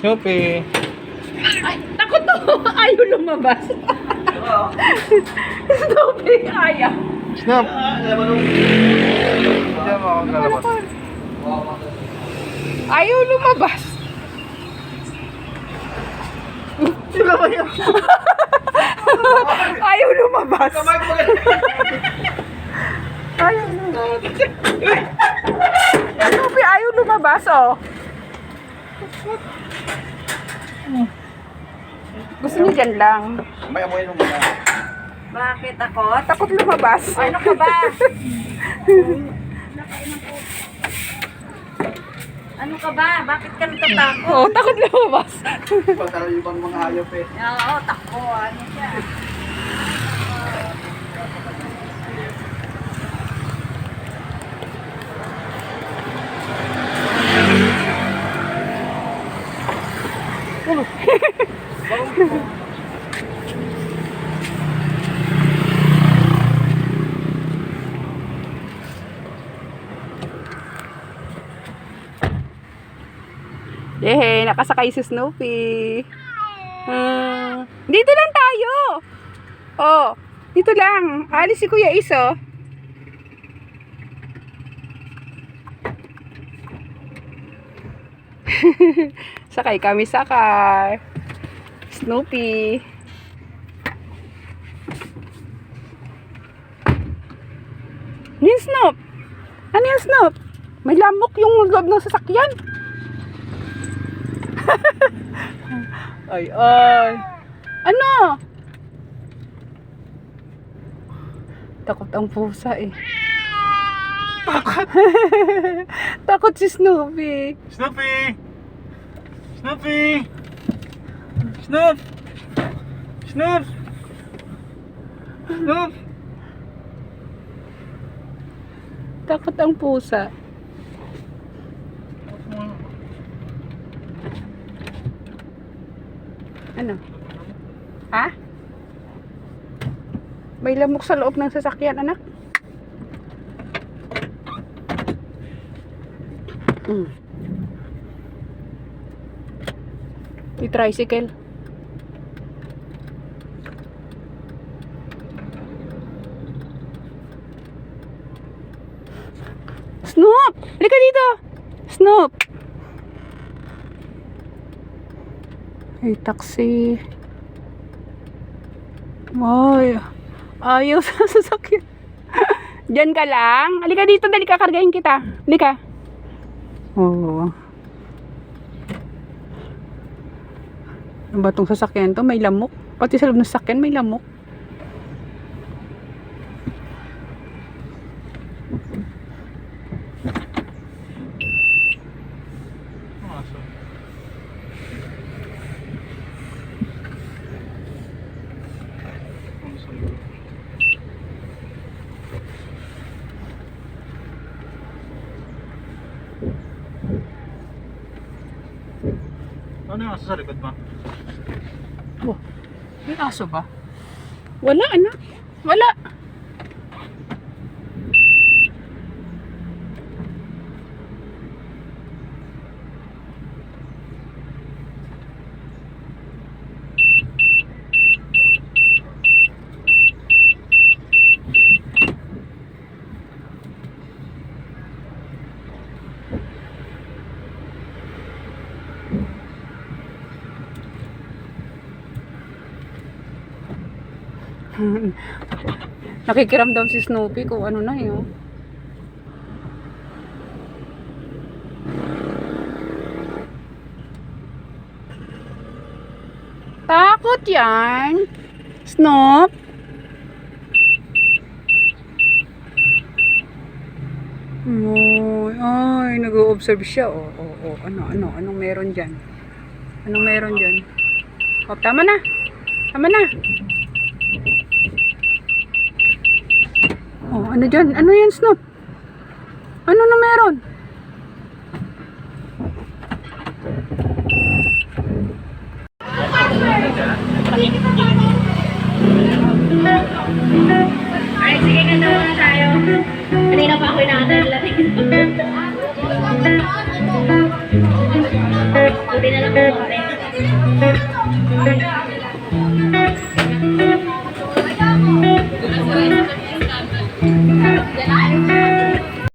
Snoopy. Ay, takot to. Ayaw lumabas. Snoopy, ayaw. Snoop. Diyan mo akong kalabas. Ayaw lumabas. Ayaw lumabas. Ayaw lumabas. Snoopy, ayaw lumabas, oh. Gusto niyo dyan lang. May amoy nung mga. Bakit ako? Takot lumabas. Ano ka ba? Ano ka ba? Bakit ka natatakot? Oo, takot lumabas. Pagkarayuban mga hayop eh. Oo, takbo. Ano siya? Yehey, nakasakay si Snoopy. Dito lang tayo. Oh, dito lang. Alis si Kuya Iso. Sakay kami sa car. Snoopy. Ano yung Snoop? Ano yung Snoop? May lamok yung loob ng sasakyan. Ay, ay. Ano? Takot ang pusa eh. Takot! Takot si Snoopy. Snoopy! Snoopy! Snoop! Snoop! Snoop! Takot ang pusa. Ano? Ha? May lamok sa loob ng sasakyan, anak. May tricycle. Snoop! Halika dito! Snoop! Ay, taxi. Ay, ayaw sa sasakyan. Diyan ka lang. Halika dito, dali kakargahin kita. Halika. Oo. Ano ba itong sasakyan to? May lamok. Pati sa loob ng sasakyan may lamok. Ano yung aso sa likod mo? Oh, may aso ba? Wala, anak. Wala. Nakikiramdam si Snoopy kung ano na yun. Takot yan. Snoop. Ay, nag-o-observe siya. Anong meron dyan? Anong meron dyan? Oh, tama na. Tama na. Oh, ano dyan? Ano yan, Snoop? Ano na meron? Ay, sige na naman tayo. Kanina pa ako inaaral. Buti na lang po kami.